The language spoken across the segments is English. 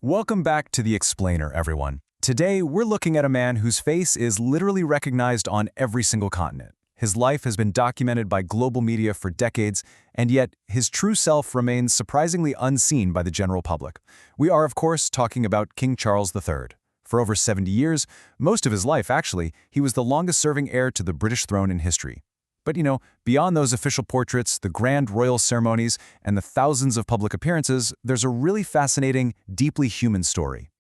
Welcome back to The Explainer, everyone. Today, we're looking at a man whose face is literally recognized on every single continent. His life has been documented by global media for decades, and yet his true self remains surprisingly unseen by the general public. We are, of course, talking about King Charles III. For over 70 years, most of his life actually, he was the longest-serving heir to the British throne in history. But beyond those official portraits, the grand royal ceremonies, and the thousands of public appearances, there's a really fascinating, deeply human story.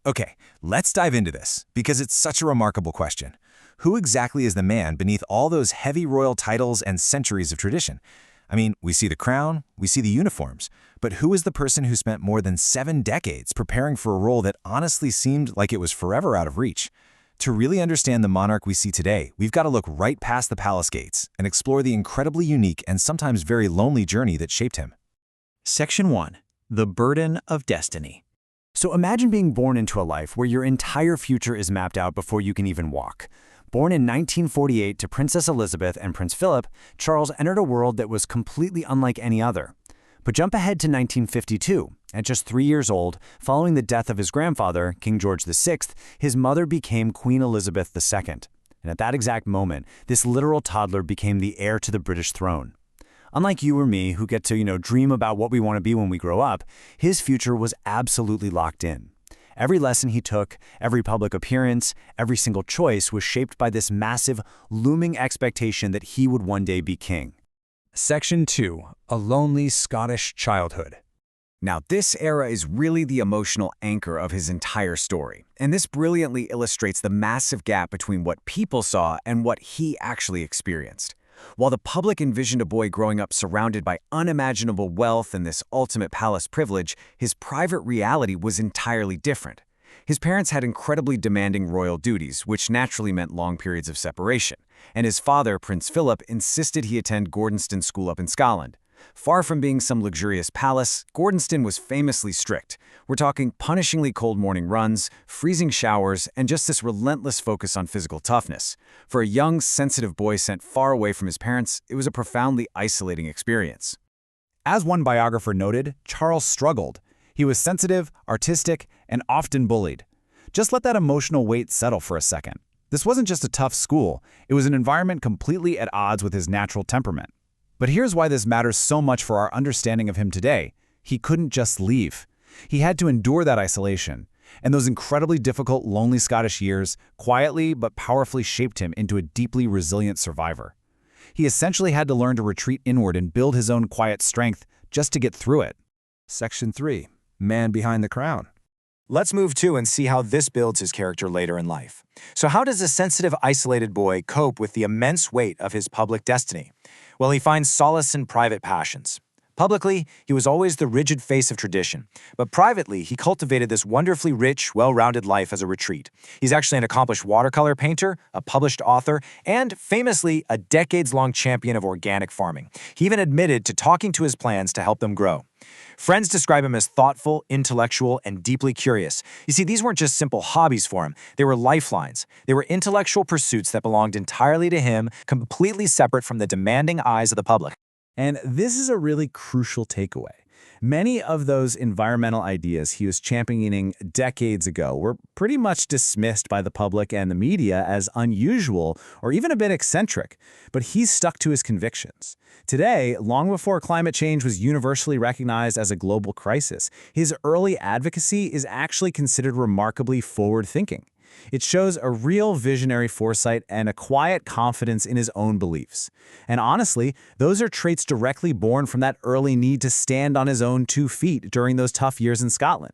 Okay, let's dive into this, because it's such a remarkable question. Who exactly is the man beneath all those heavy royal titles and centuries of tradition? I mean, we see the crown, we see the uniforms, but who is the person who spent more than 7 decades preparing for a role that honestly seemed like it was forever out of reach? To really understand the monarch we see today, we've got to look right past the palace gates and explore the incredibly unique and sometimes very lonely journey that shaped him. Section 1. The Burden of Destiny. So imagine being born into a life where your entire future is mapped out before you can even walk. Born in 1948 to Princess Elizabeth and Prince Philip, Charles entered a world that was completely unlike any other. But jump ahead to 1952. At just 3 years old, following the death of his grandfather, King George VI, his mother became Queen Elizabeth II. And at that exact moment, this literal toddler became the heir to the British throne. Unlike you or me, who get to, dream about what we want to be when we grow up, his future was absolutely locked in. Every lesson he took, every public appearance, every single choice was shaped by this massive, looming expectation that he would one day be king. Section 2. A lonely Scottish childhood. Now, this era is really the emotional anchor of his entire story, and this brilliantly illustrates the massive gap between what people saw and what he actually experienced. While the public envisioned a boy growing up surrounded by unimaginable wealth and this ultimate palace privilege, his private reality was entirely different. His parents had incredibly demanding royal duties, which naturally meant long periods of separation, and his father, Prince Philip, insisted he attend Gordonston School up in Scotland. Far from being some luxurious palace, Gordonston was famously strict. We're talking punishingly cold morning runs, freezing showers, and just this relentless focus on physical toughness. For a young, sensitive boy sent far away from his parents, it was a profoundly isolating experience. As one biographer noted, Charles struggled. He was sensitive, artistic, and often bullied. Just let that emotional weight settle for a second. This wasn't just a tough school, it was an environment completely at odds with his natural temperament. But here's why this matters so much for our understanding of him today. He couldn't just leave. He had to endure that isolation. And those incredibly difficult, lonely Scottish years quietly but powerfully shaped him into a deeply resilient survivor. He essentially had to learn to retreat inward and build his own quiet strength just to get through it. Section 3. Man behind the crown. Let's move to and see how this builds his character later in life. So how does a sensitive, isolated boy cope with the immense weight of his public destiny? Well, he finds solace in private passions. Publicly, he was always the rigid face of tradition, but privately, he cultivated this wonderfully rich, well-rounded life as a retreat. He's actually an accomplished watercolor painter, a published author, and, famously, a decades-long champion of organic farming. He even admitted to talking to his plants to help them grow. Friends describe him as thoughtful, intellectual, and deeply curious. You see, these weren't just simple hobbies for him. They were lifelines. They were intellectual pursuits that belonged entirely to him, completely separate from the demanding eyes of the public. And this is a really crucial takeaway. Many of those environmental ideas he was championing decades ago were pretty much dismissed by the public and the media as unusual or even a bit eccentric, but he stuck to his convictions. Today, long before climate change was universally recognized as a global crisis, his early advocacy is actually considered remarkably forward-thinking. It shows a real visionary foresight and a quiet confidence in his own beliefs. And honestly, those are traits directly born from that early need to stand on his own 2 feet during those tough years in Scotland.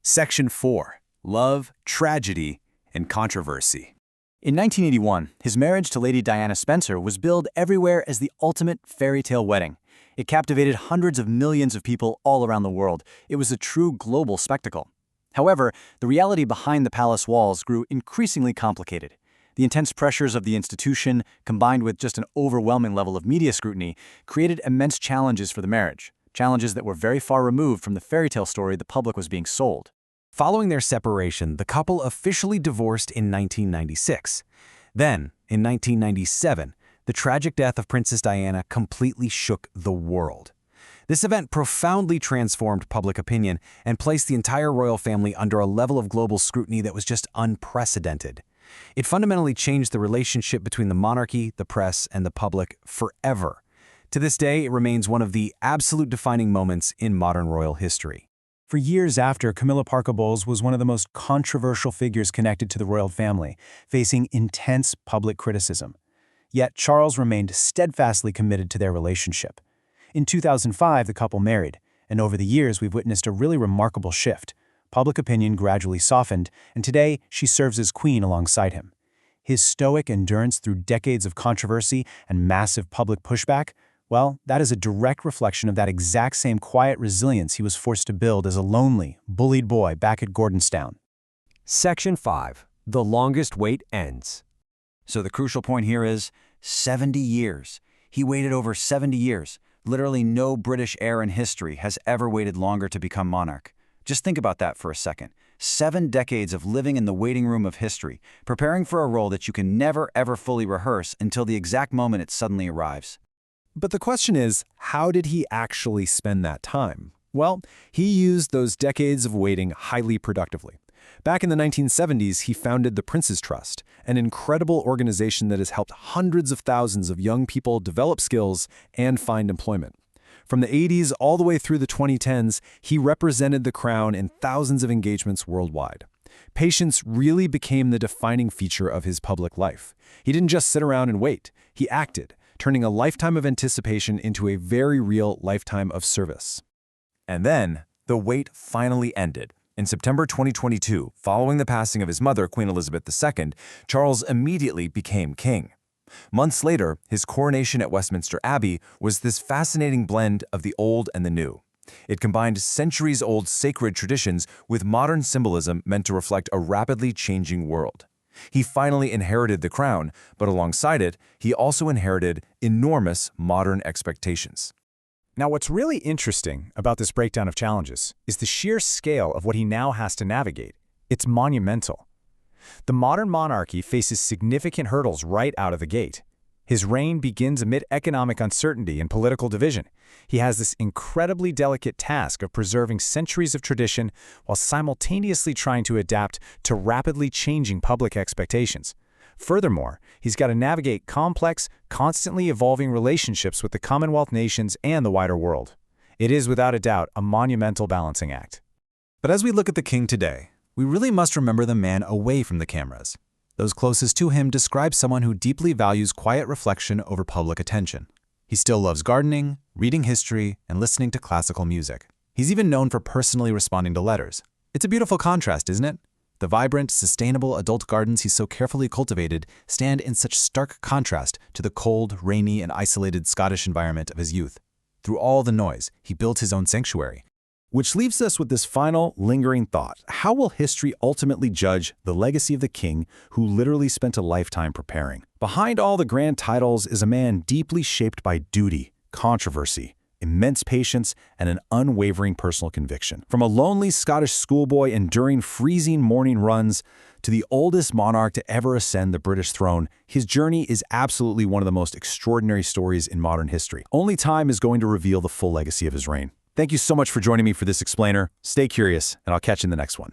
Section 4. Love, Tragedy, and Controversy. In 1981, his marriage to Lady Diana Spencer was billed everywhere as the ultimate fairy tale wedding. It captivated hundreds of millions of people all around the world. It was a true global spectacle. However, the reality behind the palace walls grew increasingly complicated. The intense pressures of the institution, combined with just an overwhelming level of media scrutiny, created immense challenges for the marriage, challenges that were very far removed from the fairy tale story the public was being sold. Following their separation, the couple officially divorced in 1996. Then, in 1997, the tragic death of Princess Diana completely shook the world. This event profoundly transformed public opinion and placed the entire royal family under a level of global scrutiny that was just unprecedented. It fundamentally changed the relationship between the monarchy, the press, and the public forever. To this day, it remains one of the absolute defining moments in modern royal history. For years after, Camilla Parker Bowles was one of the most controversial figures connected to the royal family, facing intense public criticism. Yet Charles remained steadfastly committed to their relationship. In 2005, the couple married, and over the years we've witnessed a really remarkable shift. Public opinion gradually softened, and today she serves as queen alongside him. His stoic endurance through decades of controversy and massive public pushback, well, that is a direct reflection of that exact same quiet resilience he was forced to build as a lonely, bullied boy back at Gordonstown. Section 5. The longest wait ends. So the crucial point here is 70 years. He waited over 70 years. Literally no British heir in history has ever waited longer to become monarch. Just think about that for a second. 7 decades of living in the waiting room of history, preparing for a role that you can never ever fully rehearse until the exact moment it suddenly arrives. But the question is, how did he actually spend that time? Well, he used those decades of waiting highly productively. Back in the 1970s, he founded the Prince's Trust, an incredible organization that has helped hundreds of thousands of young people develop skills and find employment. From the 80s all the way through the 2010s, he represented the crown in thousands of engagements worldwide. Patience really became the defining feature of his public life. He didn't just sit around and wait. He acted, turning a lifetime of anticipation into a very real lifetime of service. And then, the wait finally ended. In September 2022, following the passing of his mother, Queen Elizabeth II, Charles immediately became king. Months later, his coronation at Westminster Abbey was this fascinating blend of the old and the new. It combined centuries-old sacred traditions with modern symbolism meant to reflect a rapidly changing world. He finally inherited the crown, but alongside it, he also inherited enormous modern expectations. Now, what's really interesting about this breakdown of challenges is the sheer scale of what he now has to navigate. It's monumental. The modern monarchy faces significant hurdles right out of the gate. His reign begins amid economic uncertainty and political division. He has this incredibly delicate task of preserving centuries of tradition while simultaneously trying to adapt to rapidly changing public expectations. Furthermore, he's got to navigate complex, constantly evolving relationships with the Commonwealth nations and the wider world. It is without a doubt a monumental balancing act. But as we look at the king today, we really must remember the man away from the cameras. Those closest to him describe someone who deeply values quiet reflection over public attention. He still loves gardening, reading history, and listening to classical music. He's even known for personally responding to letters. It's a beautiful contrast, isn't it? The vibrant, sustainable adult gardens he's so carefully cultivated stand in such stark contrast to the cold, rainy, and isolated Scottish environment of his youth. Through all the noise, he built his own sanctuary. Which leaves us with this final, lingering thought. How will history ultimately judge the legacy of the king who literally spent a lifetime preparing? Behind all the grand titles is a man deeply shaped by duty, controversy, immense patience, and an unwavering personal conviction. From a lonely Scottish schoolboy enduring freezing morning runs to the oldest monarch to ever ascend the British throne, his journey is absolutely one of the most extraordinary stories in modern history. Only time is going to reveal the full legacy of his reign. Thank you so much for joining me for this explainer. Stay curious, and I'll catch you in the next one.